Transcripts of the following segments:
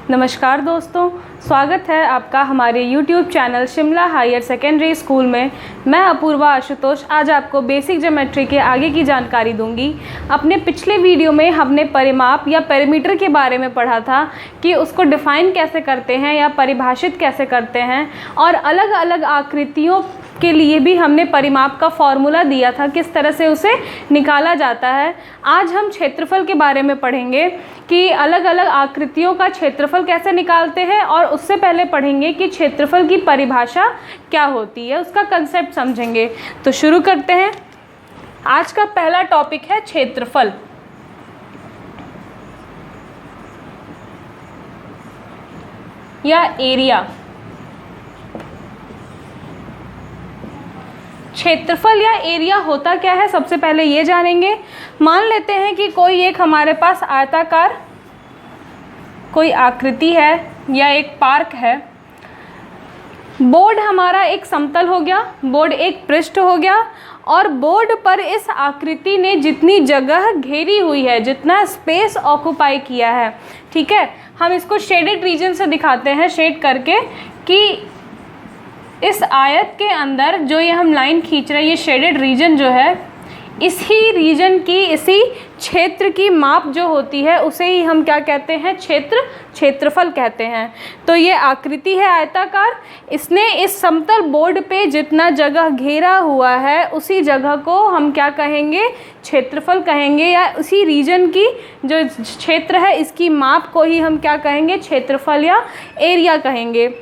नमस्कार दोस्तों, स्वागत है आपका हमारे YouTube channel Shimla higher secondary school में। मैं अपूर्वा आशुतोष आज आपको बेसिक ज्योमेट्री के आगे की जानकारी दूंगी। अपने पिछले वीडियो में हमने परिमाप या पेरीमीटर के बारे में पढ़ा था कि उसको डिफ़ाइन कैसे करते हैं या परिभाषित कैसे करते हैं, और अलग अलग आकृतियों के लिए भी हमने परिमाप का फॉर्मूला दिया था, किस तरह से उसे निकाला जाता है। आज हम क्षेत्रफल के बारे में पढ़ेंगे कि अलग अलग आकृतियों का क्षेत्रफल कैसे निकालते हैं, और उससे पहले पढ़ेंगे कि क्षेत्रफल की परिभाषा क्या होती है, उसका कंसेप्ट समझेंगे। तो शुरू करते हैं। आज का पहला टॉपिक है क्षेत्रफल। या एरिया। क्षेत्रफल या एरिया होता क्या है, सबसे पहले ये जानेंगे। मान लेते हैं कि कोई एक हमारे पास आयताकार कोई आकृति है या एक पार्क है। बोर्ड हमारा एक समतल हो गया, बोर्ड एक पृष्ठ हो गया, और बोर्ड पर इस आकृति ने जितनी जगह घेरी हुई है, जितना स्पेस ऑक्युपाई किया है, ठीक है, हम इसको शेडेड रीजन से दिखाते हैं, शेड करके, कि इस आयत के अंदर जो ये हम लाइन खींच रहे हैं, ये शेडेड रीजन जो है, इसी रीजन की, इसी क्षेत्र की माप जो होती है उसे ही हम क्या कहते हैं, क्षेत्रफल कहते हैं। तो ये आकृति है आयताकार, इसने इस समतल बोर्ड पे जितना जगह घेरा हुआ है उसी जगह को हम क्या कहेंगे, क्षेत्रफल कहेंगे, या उसी रीजन की जो क्षेत्र है इसकी माप को ही हम क्या कहेंगे, क्षेत्रफल या एरिया कहेंगे।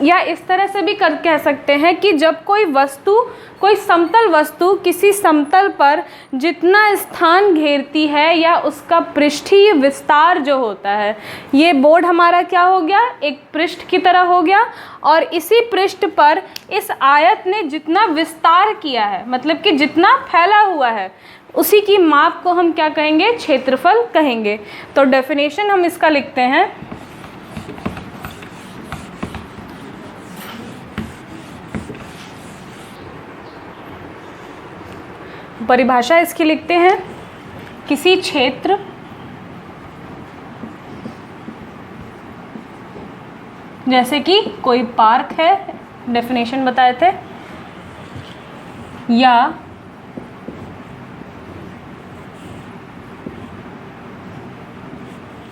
या इस तरह से भी कह सकते हैं कि जब कोई वस्तु, कोई समतल वस्तु किसी समतल पर जितना स्थान घेरती है या उसका पृष्ठीय विस्तार जो होता है, ये बोर्ड हमारा क्या हो गया, एक पृष्ठ की तरह हो गया, और इसी पृष्ठ पर इस आयत ने जितना विस्तार किया है, मतलब कि जितना फैला हुआ है, उसी की माप को हम क्या कहेंगे, क्षेत्रफल कहेंगे। तो डेफिनेशन हम इसका लिखते हैं। परिभाषा इसकी लिखते हैं, किसी क्षेत्र जैसे कि कोई पार्क है, डेफिनेशन बताए थे, या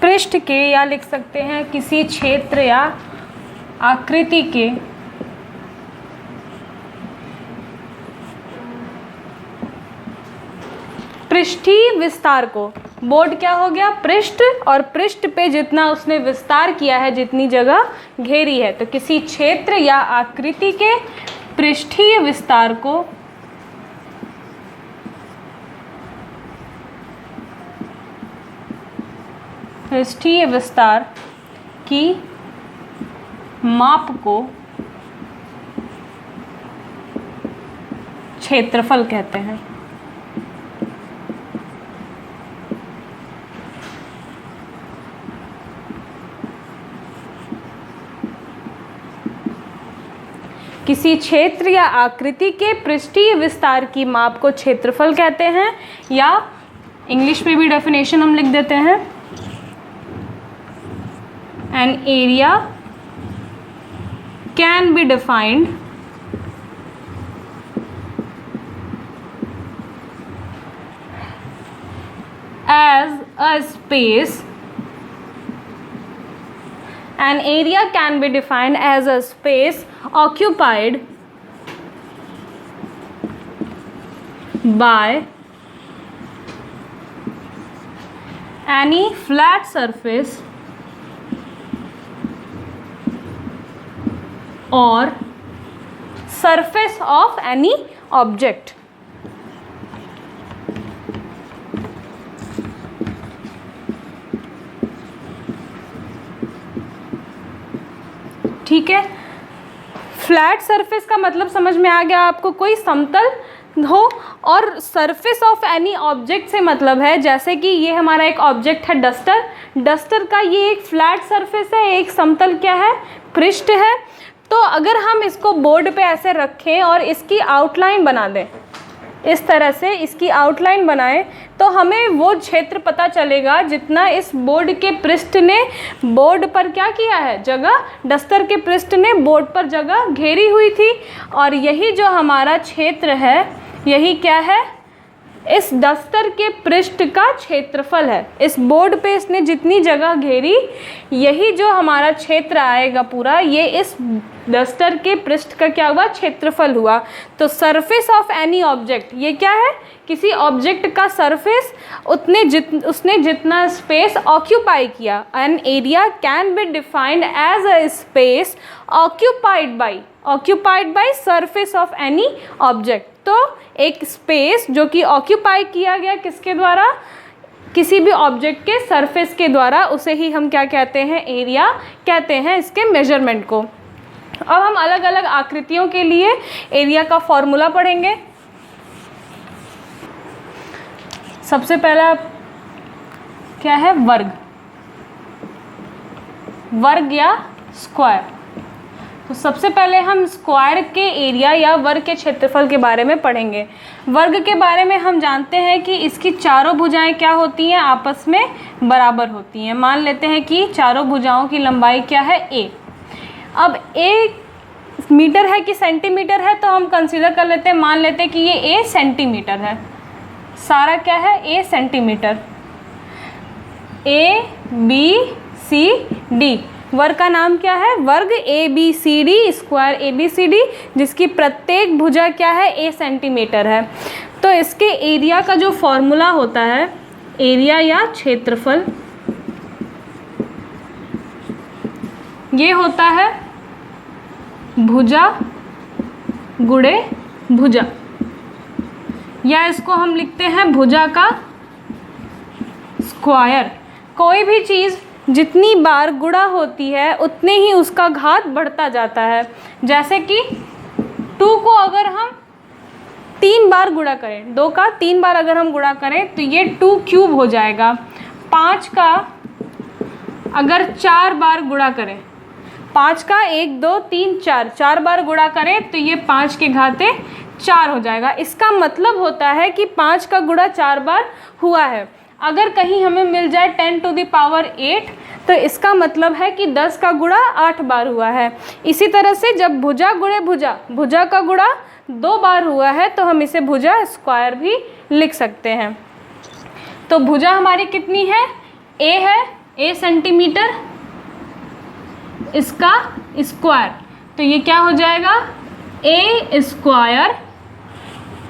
पृष्ठ के, या लिख सकते हैं किसी क्षेत्र या आकृति के पृष्ठीय विस्तार को, बोर्ड क्या हो गया, पृष्ठ, और पृष्ठ पे जितना उसने विस्तार किया है, जितनी जगह घेरी है, तो किसी क्षेत्र या आकृति के पृष्ठीय विस्तार को पृष्ठीय विस्तार की माप को क्षेत्रफल कहते हैं। किसी क्षेत्र या आकृति के पृष्ठीय विस्तार की माप को क्षेत्रफल कहते हैं, या इंग्लिश में भी डेफिनेशन हम लिख देते हैं, an area can be defined as a space. An area can be defined as a space occupied by any flat surface or surface of any object. ठीक है, फ्लैट सरफेस का मतलब समझ में आ गया आपको, कोई समतल हो, और सरफेस ऑफ एनी ऑब्जेक्ट से मतलब है, जैसे कि ये हमारा एक ऑब्जेक्ट है डस्टर, डस्टर का ये एक फ्लैट सरफेस है, एक समतल क्या है, पृष्ठ है। तो अगर हम इसको बोर्ड पे ऐसे रखें और इसकी आउटलाइन बना दें, इस तरह से इसकी आउटलाइन बनाएं, तो तो हमें वो क्षेत्र पता चलेगा जितना इस बोर्ड के पृष्ठ ने बोर्ड पर क्या किया है, जगह, डस्टर के पृष्ठ ने बोर्ड पर जगह घेरी हुई थी। और यही जो हमारा क्षेत्र है, यही क्या है, इस डस्टर के पृष्ठ का क्षेत्रफल है। इस बोर्ड पे इसने जितनी जगह घेरी, यही जो हमारा क्षेत्र आएगा पूरा, ये इस डस्टर के पृष्ठ का क्या हुआ, क्षेत्रफल हुआ। तो सरफेस ऑफ एनी ऑब्जेक्ट, ये क्या है, किसी ऑब्जेक्ट का सरफेस, उसने जितना स्पेस ऑक्यूपाई किया। An area can be defined as a space occupied by surface of any object. तो एक स्पेस जो कि ऑक्यूपाई किया गया किसके द्वारा, किसी भी ऑब्जेक्ट के सरफेस के द्वारा, उसे ही हम क्या कहते हैं, एरिया कहते हैं, इसके मेजरमेंट को। अब हम अलग अलग आकृतियों के लिए एरिया का फॉर्मूला पढ़ेंगे। सबसे पहला क्या है, वर्ग या स्क्वायर। तो सबसे पहले हम स्क्वायर के एरिया या वर्ग के क्षेत्रफल के बारे में पढ़ेंगे। वर्ग के बारे में हम जानते हैं कि इसकी चारों भुजाएं क्या होती हैं, आपस में बराबर होती हैं। मान लेते हैं कि चारों भुजाओं की लंबाई क्या है, a। अब a मीटर है कि सेंटीमीटर है, तो हम कंसीडर कर लेते हैं, मान लेते हैं कि ये a सेंटीमीटर है, सारा क्या है, a सेंटीमीटर। ABCD वर्ग का नाम क्या है, वर्ग ABCD, स्क्वायर ABCD, जिसकी प्रत्येक भुजा क्या है, a सेंटीमीटर है। तो इसके एरिया का जो फॉर्मूला होता है, एरिया या क्षेत्रफल, ये होता है भुजा गुणे भुजा, या इसको हम लिखते हैं भुजा का स्क्वायर। कोई भी चीज़ जितनी बार गुणा होती है उतने ही उसका घात बढ़ता जाता है। जैसे कि 2 को अगर हम 3 बार गुणा करें, 2 का 3 बार अगर हम गुणा करें तो ये 2 क्यूब हो जाएगा। 5 का अगर 4 बार गुणा करें, 5 का 1 2 3 4 बार गुणा करें तो ये 5 के घाते 4 हो जाएगा। इसका मतलब होता है कि 5 का गुणा 4 बार हुआ है। अगर कहीं हमें मिल जाए 10 टू द पावर 8, तो इसका मतलब है कि 10 का गुणा 8 बार हुआ है। इसी तरह से जब भुजा गुणे भुजा, भुजा का गुणा 2 बार हुआ है, तो हम इसे भुजा स्क्वायर भी लिख सकते हैं। तो भुजा हमारी कितनी है, a है, a सेंटीमीटर, इसका स्क्वायर, तो ये क्या हो जाएगा, a square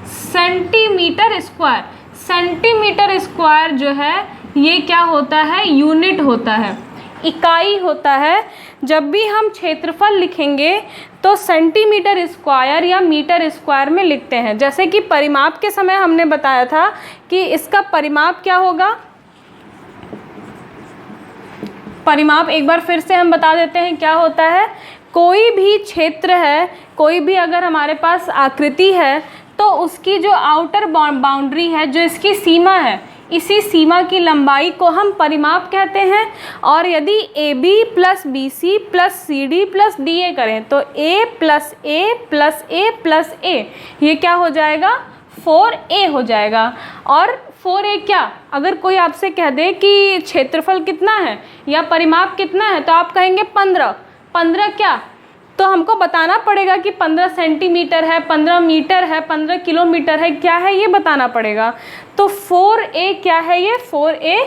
centimetre square. Centimetre square जो है ये क्या होता है, यूनिट होता है, इकाई होता है। जब भी हम क्षेत्रफल लिखेंगे तो सेंटीमीटर स्क्वायर या मीटर स्क्वायर में लिखते हैं। जैसे कि परिमाप के समय हमने बताया था कि इसका परिमाप क्या होगा, परिमाप एक बार फिर से हम बता देते हैं क्या होता है। कोई भी क्षेत्र है, कोई भी अगर हमारे पास आकृति है, तो उसकी जो आउटर बाउंड्री है, जो इसकी सीमा है, इसी सीमा की लंबाई को हम परिमाप कहते हैं। और यदि AB plus BC plus CD plus DA करें तो A plus A plus A plus A, ये क्या हो जाएगा, 4A हो जाएगा। और 4A क्या, अगर कोई आपसे कह दे कि क्षेत्रफल कितना है या परिमाप कितना है, तो आप कहेंगे 15 क्या, तो हमको बताना पड़ेगा कि 15 सेंटीमीटर है, 15 मीटर है, 15 किलोमीटर है, क्या है ये बताना पड़ेगा। तो 4A क्या है, ये 4A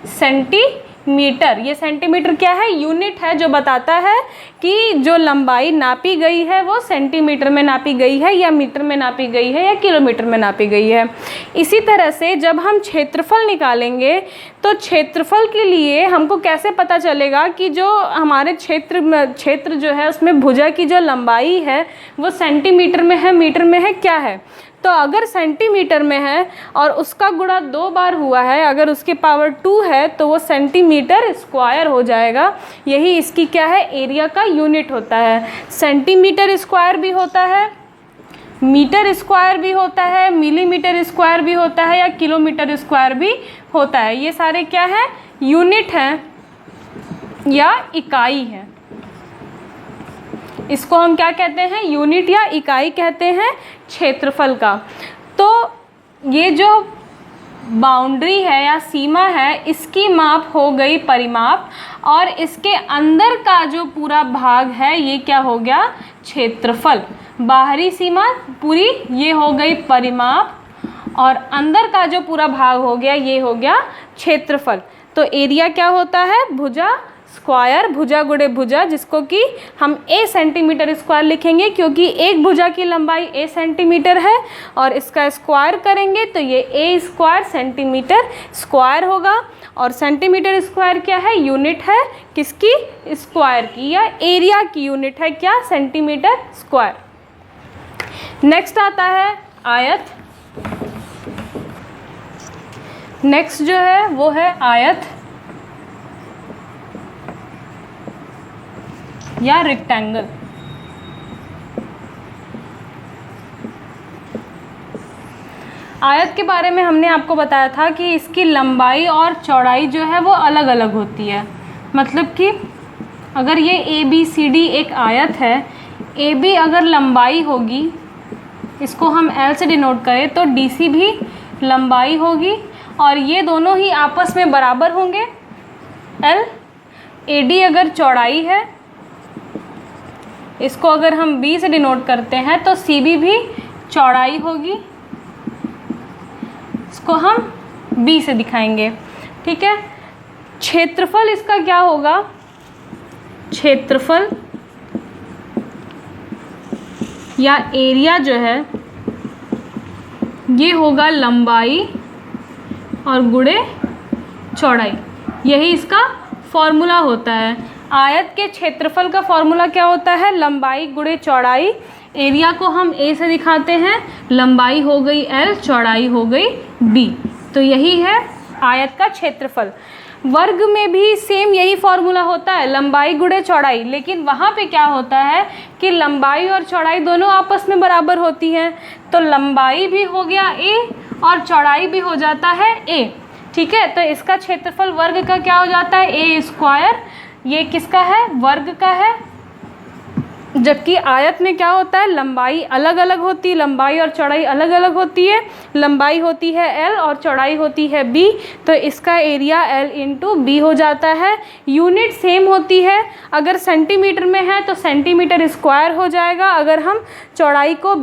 सेंटीमीटर, ये सेंटीमीटर क्या है, यूनिट है, जो बताता है कि जो लंबाई नापी गई है वो सेंटीमीटर में नापी गई है या मीटर में नापी गई है या किलोमीटर में नापी गई है। इसी तरह से जब हम क्षेत्रफल निकालेंगे तो क्षेत्रफल के लिए हमको कैसे पता चलेगा कि जो हमारे क्षेत्र जो है उसमें भुजा की जो लंबाई है वो सेंटीमीटर में है, मीटर में है, क्या है। तो अगर सेंटीमीटर में है और उसका गुणा 2 बार हुआ है, अगर उसके पावर 2 है, तो वो सेंटीमीटर स्क्वायर हो जाएगा। यही इसकी क्या है, एरिया का यूनिट होता है। सेंटीमीटर स्क्वायर भी होता है, मीटर स्क्वायर भी होता है, मिलीमीटर स्क्वायर भी होता है, या किलोमीटर स्क्वायर भी होता है। ये सारे क्या है, यूनिट हैं या इकाई हैं। इसको हम क्या कहते हैं, यूनिट या इकाई कहते हैं क्षेत्रफल का। तो ये जो बाउंड्री है या सीमा है, इसकी माप हो गई परिमाप, और इसके अंदर का जो पूरा भाग है ये क्या हो गया, क्षेत्रफल। बाहरी सीमा पूरी ये हो गई परिमाप, और अंदर का जो पूरा भाग हो गया ये हो गया क्षेत्रफल। तो एरिया क्या होता है, भुजा स्क्वायर, भुजा गुणे भुजा, जिसको कि हम a सेंटीमीटर स्क्वायर लिखेंगे क्योंकि एक भुजा की लंबाई a सेंटीमीटर है, और इसका स्क्वायर करेंगे तो ये a स्क्वायर सेंटीमीटर स्क्वायर होगा। और सेंटीमीटर स्क्वायर क्या है, यूनिट है किसकी, स्क्वायर की, या एरिया की यूनिट है क्या, सेंटीमीटर स्क्वायर। नेक्स्ट आता है आयत। नेक्स्ट जो है वो है आयत या रेक्टेंगल। आयत के बारे में हमने आपको बताया था कि इसकी लंबाई और चौड़ाई जो है वो अलग अलग होती है। मतलब कि अगर ये ABCD एक आयत है, AB अगर लंबाई होगी, इसको हम L से डिनोट करें तो DC भी लंबाई होगी, और ये दोनों ही आपस में बराबर होंगे L। AD अगर चौड़ाई है, इसको अगर हम B से डिनोट करते हैं तो CB भी चौड़ाई होगी, इसको हम B से दिखाएंगे, ठीक है। क्षेत्रफल इसका क्या होगा, क्षेत्रफल या एरिया जो है ये होगा लंबाई और गुणे चौड़ाई, यही इसका फॉर्मूला होता है। आयत के क्षेत्रफल का फॉर्मूला क्या होता है, लंबाई गुणे चौड़ाई। एरिया को हम A से दिखाते हैं, लंबाई हो गई L, चौड़ाई हो गई B, तो यही है आयत का क्षेत्रफल। वर्ग में भी सेम यही फॉर्मूला होता है, लंबाई गुणे चौड़ाई, लेकिन वहाँ पे क्या होता है कि लंबाई और चौड़ाई दोनों आपस में बराबर होती हैं, तो लंबाई भी हो गया A और चौड़ाई भी हो जाता है A, ठीक है। तो इसका क्षेत्रफल वर्ग का क्या हो जाता है, A स्क्वायर। ये किसका है, वर्ग का है। जबकि आयत में क्या होता है, लंबाई अलग अलग होती है, लंबाई और चौड़ाई अलग अलग होती है। लंबाई होती है L और चौड़ाई होती है B, तो इसका एरिया L इंटू B हो जाता है। यूनिट सेम होती है, अगर सेंटीमीटर में है तो सेंटीमीटर स्क्वायर हो जाएगा, अगर हम चौड़ाई को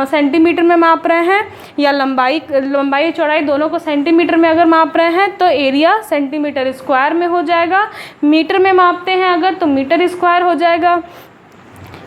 सेंटीमीटर में माप रहे हैं या लंबाई चौड़ाई दोनों को सेंटीमीटर में अगर माप रहे हैं तो एरिया सेंटीमीटर स्क्वायर में हो जाएगा। मीटर में मापते हैं अगर तो मीटर स्क्वायर हो जाएगा,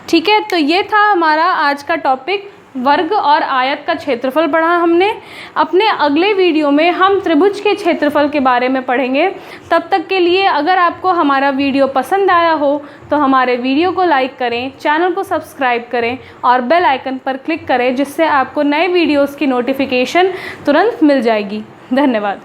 ठीक है। तो ये था हमारा आज का टॉपिक, वर्ग और आयत का क्षेत्रफल पढ़ा हमने। अपने अगले वीडियो में हम त्रिभुज के क्षेत्रफल के बारे में पढ़ेंगे। तब तक के लिए अगर आपको हमारा वीडियो पसंद आया हो तो हमारे वीडियो को लाइक करें, चैनल को सब्सक्राइब करें और बेल आइकन पर क्लिक करें, जिससे आपको नए वीडियोज़ की नोटिफिकेशन तुरंत मिल जाएगी। धन्यवाद।